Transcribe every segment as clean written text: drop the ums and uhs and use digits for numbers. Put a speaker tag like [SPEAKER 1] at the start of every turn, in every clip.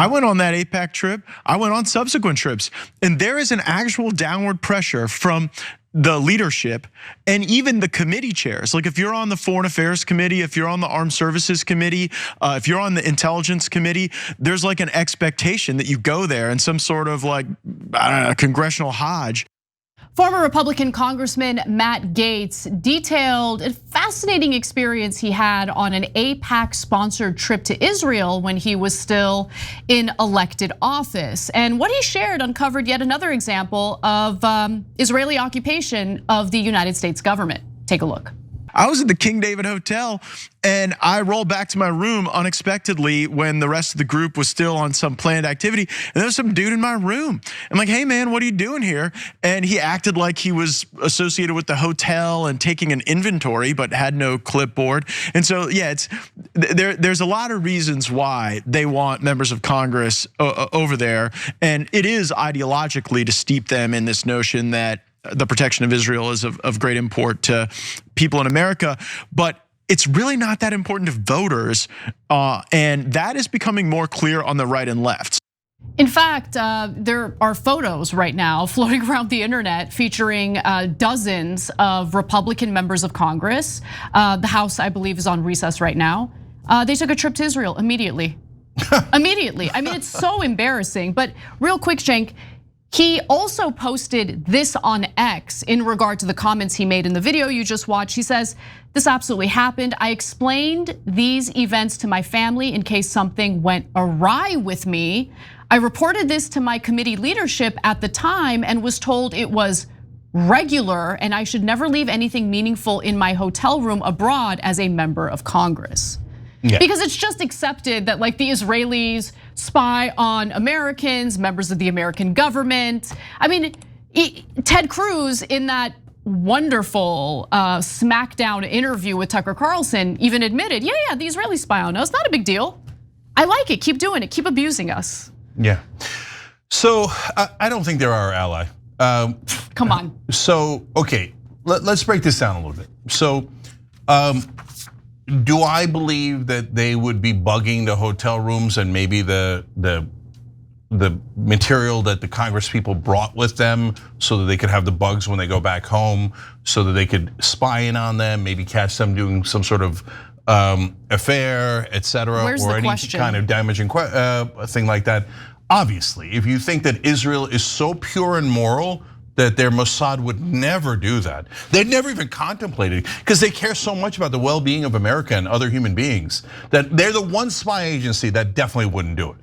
[SPEAKER 1] I went on that AIPAC trip. I went on subsequent trips, and there is an actual downward pressure from the leadership and even the committee chairs. Like if you're on the Foreign Affairs Committee, if you're on the Armed Services Committee, if you're on the Intelligence Committee, there's like an expectation that you go there in some sort of like, I don't know, congressional Hajj.
[SPEAKER 2] Former Republican Congressman Matt Gaetz detailed a fascinating experience he had on an AIPAC-sponsored trip to Israel when he was still in elected office. And what he shared uncovered yet another example of Israeli occupation of the United States government. Take a look.
[SPEAKER 1] I was at the King David Hotel and I rolled back to my room unexpectedly when the rest of the group was still on some planned activity. And there was some dude in my room. I'm like, hey man, what are you doing here? And he acted like he was associated with the hotel and taking an inventory, but had no clipboard. And so yeah, there's a lot of reasons why they want members of Congress over there. And it is ideologically to steep them in this notion that the protection of Israel is of great import to people in America, but it's really not that important to voters. And that is becoming more clear on the right and left.
[SPEAKER 2] In fact, there are photos right now floating around the internet featuring dozens of Republican members of Congress. The House, I believe, is on recess right now. They took a trip to Israel immediately. Immediately. I mean, it's so embarrassing. But real quick, Cenk, he also posted this on X in regard to the comments he made in the video you just watched. He says, this absolutely happened. I explained these events to my family in case something went awry with me. I reported this to my committee leadership at the time and was told it was regular and I should never leave anything meaningful in my hotel room abroad as a member of Congress. Yeah. Because it's just accepted that like the Israelis spy on Americans, members of the American government. I mean, Ted Cruz in that wonderful smackdown interview with Tucker Carlson even admitted, yeah, the Israelis spy on us, not a big deal. I like it, keep doing it, keep abusing us.
[SPEAKER 3] Yeah, so I don't think they're our ally.
[SPEAKER 2] Come on.
[SPEAKER 3] So, okay, let's break this down a little bit. So, do I believe that they would be bugging the hotel rooms and maybe the material that the Congress people brought with them so that they could have the bugs when they go back home, so that they could spy in on them, maybe catch them doing some sort of affair, etc., or any kind of damaging thing like that? Obviously, if you think that Israel is so pure and moral that their Mossad would never do that. They'd never even contemplate it because they care so much about the well-being of America and other human beings that they're the one spy agency that definitely wouldn't do it.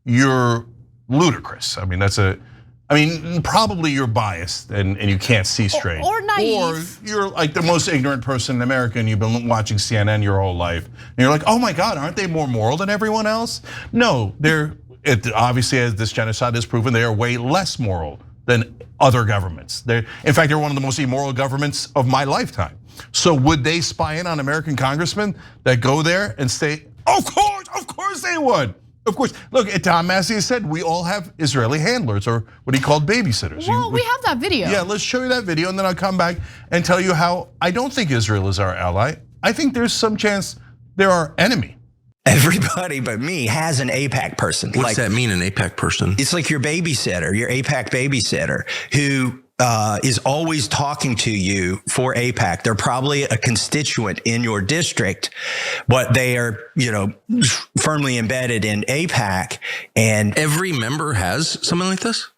[SPEAKER 3] You're ludicrous. I mean, probably you're biased and you can't see straight.
[SPEAKER 2] Or naive.
[SPEAKER 3] Or you're like the most ignorant person in America and you've been watching CNN your whole life. And you're like, oh my God, aren't they more moral than everyone else? No, obviously as this genocide has proven, they are way less moral than other governments. In fact, they're one of the most immoral governments of my lifetime. So would they spy in on American congressmen that go there and say, of course they would. Of course, look, Tom Massey said we all have Israeli handlers or what he called babysitters.
[SPEAKER 2] Well, we have that video.
[SPEAKER 3] Yeah, let's show you that video and then I'll come back and tell you how I don't think Israel is our ally. I think there's some chance they're our enemy.
[SPEAKER 4] Everybody but me has an AIPAC person.
[SPEAKER 5] What's that mean, an AIPAC person?
[SPEAKER 4] It's like your babysitter, your AIPAC babysitter, who is always talking to you for AIPAC. They're probably a constituent in your district, but they are, firmly embedded in AIPAC. And
[SPEAKER 5] every member has something like this?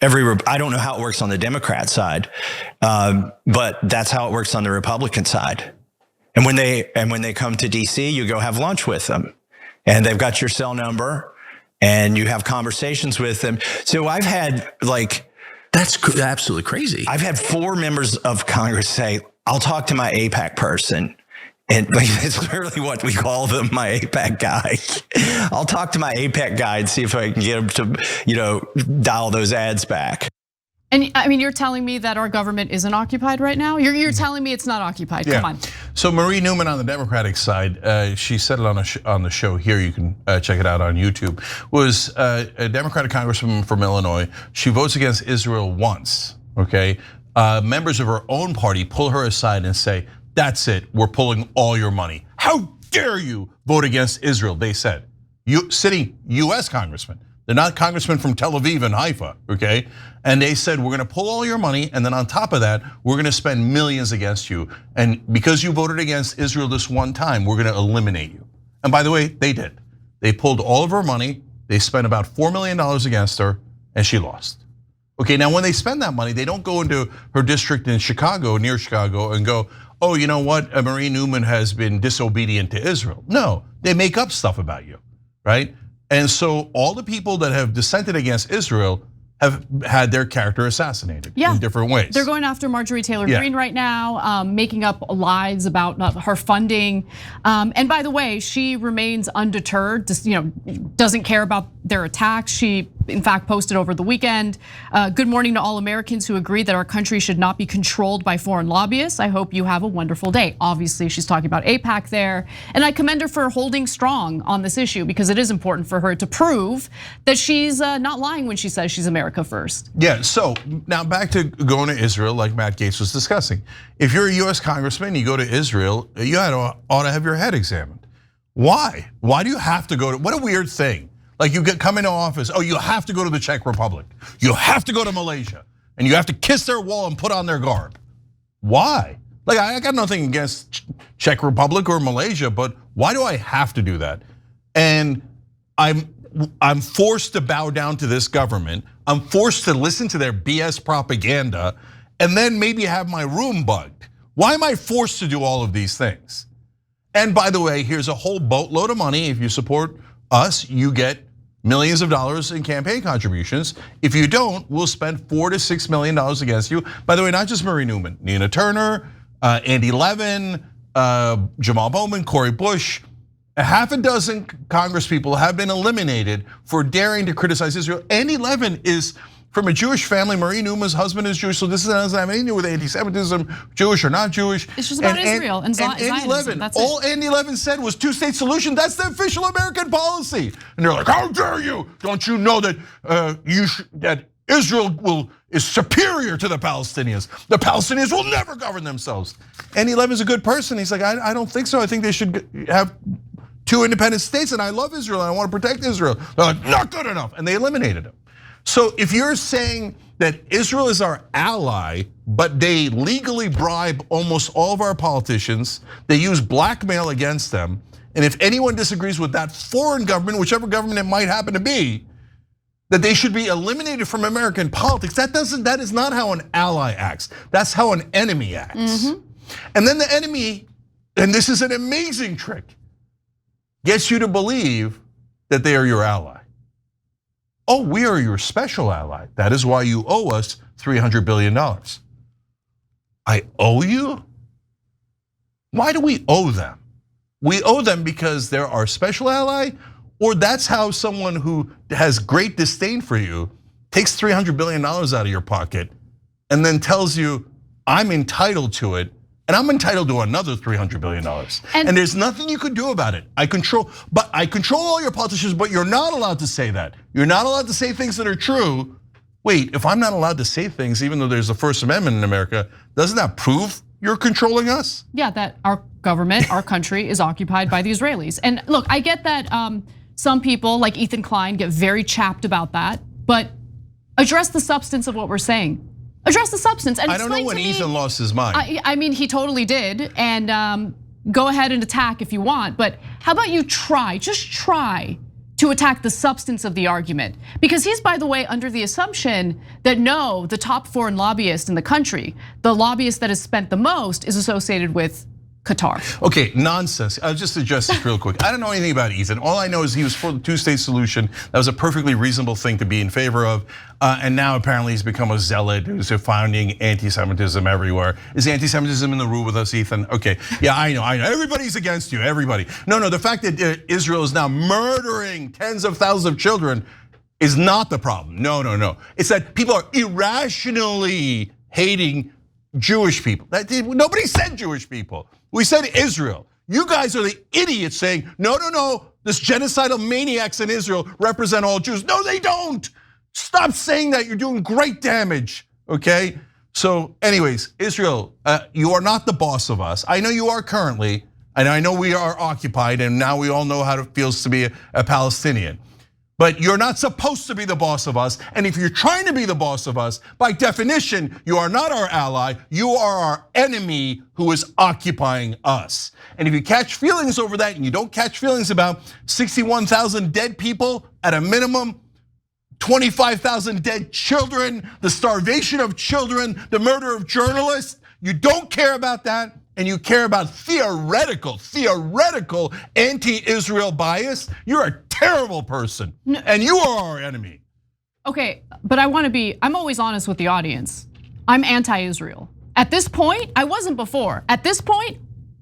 [SPEAKER 4] I don't know how it works on the Democrat side, but that's how it works on the Republican side. And when they come to DC, you go have lunch with them, and they've got your cell number, and you have conversations with them. So I've had
[SPEAKER 5] that's absolutely crazy.
[SPEAKER 4] I've had 4 members of Congress say, "I'll talk to my AIPAC person," and it's literally what we call them, my AIPAC guy. I'll talk to my AIPAC guy and see if I can get him to, dial those ads back.
[SPEAKER 2] And I mean, you're telling me that our government isn't occupied right now? You're telling me it's not occupied, come on.
[SPEAKER 3] So Marie Newman on the Democratic side, she said it on the show here, you can check it out on YouTube, was a Democratic congresswoman from Illinois. She votes against Israel once, okay? Members of her own party pull her aside and say, that's it, we're pulling all your money. How dare you vote against Israel, they said. sitting US congressmen. They're not congressmen from Tel Aviv and Haifa, okay? And they said, we're gonna pull all your money, and then on top of that, we're gonna spend millions against you. And because you voted against Israel this one time, we're gonna eliminate you. And by the way, they did. They pulled all of her money, they spent about $4 million against her, and she lost. Okay, now when they spend that money, they don't go into her district in Chicago, near Chicago, and go, oh, you know what, Marie Newman has been disobedient to Israel. No, they make up stuff about you, right? And so all the people that have dissented against Israel have had their character assassinated in different ways.
[SPEAKER 2] They're going after Marjorie Taylor Greene right now, making up lies about her funding. And by the way, she remains undeterred, doesn't care about their attacks. She, in fact, posted over the weekend, good morning to all Americans who agree that our country should not be controlled by foreign lobbyists. I hope you have a wonderful day. Obviously, she's talking about AIPAC there. And I commend her for holding strong on this issue because it is important for her to prove that she's not lying when she says she's America first.
[SPEAKER 3] Yeah, so now back to going to Israel like Matt Gaetz was discussing. If you're a US congressman, you go to Israel, you ought to have your head examined. Why? Why do you have to go to, what a weird thing. Like you come into office, oh, you have to go to the Czech Republic. You have to go to Malaysia and you have to kiss their wall and put on their garb. Why? Like I got nothing against Czech Republic or Malaysia, but why do I have to do that? And I'm forced to bow down to this government. I'm forced to listen to their BS propaganda and then maybe have my room bugged. Why am I forced to do all of these things? And by the way, here's a whole boatload of money. If you support us, you get millions of dollars in campaign contributions. If you don't, we'll spend $4 to $6 million against you. By the way, not just Marie Newman, Nina Turner, Andy Levin, Jamal Bowman, Cori Bush. A half a dozen congresspeople have been eliminated for daring to criticize Israel. Andy Levin is from a Jewish family. Marie Newman's husband is Jewish, so this doesn't have anything to do with anti-Semitism, Jewish or not Jewish.
[SPEAKER 2] It's just about Israel and
[SPEAKER 3] Andy Levin, all Andy Levin said was two-state solution. That's the official American policy. And they're like, how dare you? Don't you know that that Israel is superior to the Palestinians? The Palestinians will never govern themselves. Andy Levin's a good person. He's like, I don't think so. I think they should have 2 independent states, and I love Israel, and I want to protect Israel. They're like, not good enough, and they eliminated him. So if you're saying that Israel is our ally, but they legally bribe almost all of our politicians, they use blackmail against them, and if anyone disagrees with that foreign government, whichever government it might happen to be, that they should be eliminated from American politics, that is not how an ally acts. That's how an enemy acts. And then the enemy, and this is an amazing trick, gets you to believe that they are your ally. Oh, we are your special ally. That is why you owe us $300 billion. I owe you? Why do we owe them? We owe them because they're our special ally, or that's how someone who has great disdain for you takes $300 billion out of your pocket and then tells you, I'm entitled to it, and I'm entitled to another $300 billion. And there's nothing you could do about it. I control all your politicians, but you're not allowed to say that. You're not allowed to say things that are true. Wait, if I'm not allowed to say things, even though there's a First Amendment in America, doesn't that prove you're controlling us?
[SPEAKER 2] Yeah, that our government, our country is occupied by the Israelis. And look, I get that some people like Ethan Klein get very chapped about that, but address the substance of what we're saying. Address the substance. And
[SPEAKER 3] I don't know when Ethan lost his mind.
[SPEAKER 2] I mean, he totally did. And go ahead and attack if you want. But how about you just try to attack the substance of the argument? Because he's, by the way, under the assumption that no, the top foreign lobbyist in the country, the lobbyist that has spent the most, is associated with Qatar.
[SPEAKER 3] Okay, nonsense. I'll just address this real quick. I don't know anything about Ethan. All I know is he was for the 2-state solution. That was a perfectly reasonable thing to be in favor of. And now apparently he's become a zealot who's founding anti-Semitism everywhere. Is anti-Semitism in the room with us, Ethan? Okay, yeah, I know. Everybody's against you, everybody. No, the fact that Israel is now murdering tens of thousands of children is not the problem. No. It's that people are irrationally hating Jewish people. Nobody said Jewish people. We said Israel. You guys are the idiots saying, no, this genocidal maniacs in Israel represent all Jews. No, they don't. Stop saying that, you're doing great damage, okay? So anyways, Israel, you are not the boss of us. I know you are currently. And I know we are occupied, and now we all know how it feels to be a Palestinian. But you're not supposed to be the boss of us. And if you're trying to be the boss of us, by definition, you are not our ally. You are our enemy who is occupying us. And if you catch feelings over that, and you don't catch feelings about 61,000 dead people at a minimum, 25,000 dead children, the starvation of children, the murder of journalists, you don't care about that. And you care about theoretical anti-Israel bias, you're a terrible person. And you are our enemy.
[SPEAKER 2] Okay, but I'm always honest with the audience. I'm anti-Israel. At this point, I wasn't before. At this point,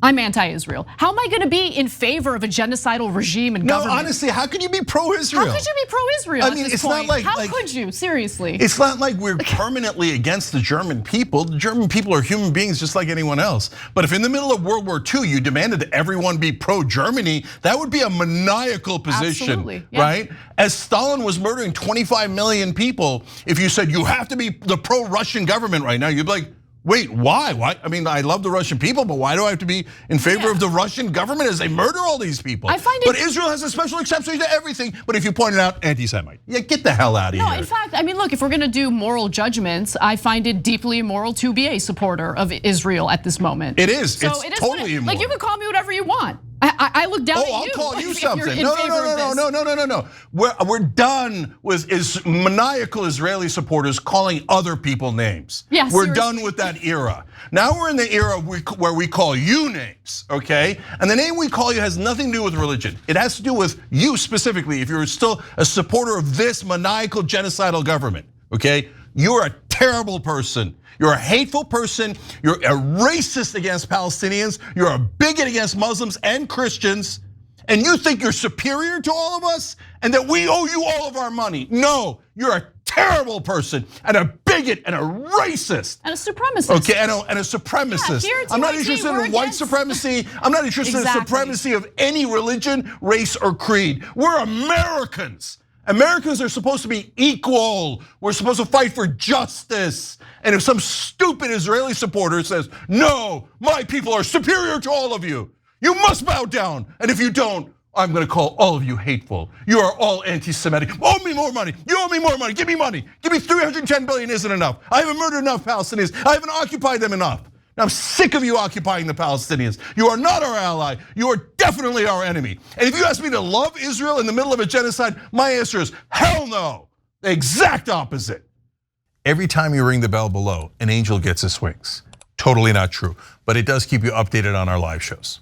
[SPEAKER 2] I'm anti-Israel. How am I gonna be in favor of a genocidal regime and government?
[SPEAKER 3] No, honestly, how can you be pro-Israel?
[SPEAKER 2] How could you be pro-Israel?
[SPEAKER 3] I mean, it's not like
[SPEAKER 2] how could you? Seriously.
[SPEAKER 3] It's not like we're permanently against the German people. The German people are human beings just like anyone else. But if in the middle of World War II you demanded that everyone be pro-Germany, that would be a maniacal position,
[SPEAKER 2] absolutely, yeah.
[SPEAKER 3] right? As Stalin was murdering 25 million people, if you said you have to be the pro-Russian government right now, you'd be like, wait, why? Why? I mean, I love the Russian people, but why do I have to be in favor of the Russian government as they murder all these people? But Israel has a special exception to everything. But if you point it out, anti-Semite. Yeah, get the hell out of here.
[SPEAKER 2] No, in fact, I mean, look, if we're gonna do moral judgments, I find it deeply immoral to be a supporter of Israel at this moment.
[SPEAKER 3] It is. So it's totally immoral.
[SPEAKER 2] Like, you can call me whatever you want. I look down at you.
[SPEAKER 3] Oh, I'll call you something.
[SPEAKER 2] No.
[SPEAKER 3] We're done with maniacal Israeli supporters calling other people names.
[SPEAKER 2] Yeah,
[SPEAKER 3] we're done with that era. Now we're in the era where we call you names, okay? And the name we call you has nothing to do with religion. It has to do with you specifically. If you're still a supporter of this maniacal genocidal government, okay? You're a terrible person. You're a hateful person. You're a racist against Palestinians. You're a bigot against Muslims and Christians. And you think you're superior to all of us and that we owe you all of our money. No, you're a terrible person and a bigot and a racist.
[SPEAKER 2] And a supremacist.
[SPEAKER 3] Okay, and a supremacist.
[SPEAKER 2] Yeah,
[SPEAKER 3] I'm not interested in white supremacy. I'm not interested in supremacy of any religion, race, or creed. We're Americans. Americans are supposed to be equal. We're supposed to fight for justice. And if some stupid Israeli supporter says, no, my people are superior to all of you, you must bow down. And if you don't, I'm gonna call all of you hateful. You are all anti-Semitic. Owe me more money. You owe me more money. Give me money. Give me 310 billion isn't enough. I haven't murdered enough Palestinians. I haven't occupied them enough. I'm sick of you occupying the Palestinians. You are not our ally. You are definitely our enemy. And if you ask me to love Israel in the middle of a genocide, my answer is hell no. The exact opposite. Every time you ring the bell below, an angel gets his wings. Totally not true, but it does keep you updated on our live shows.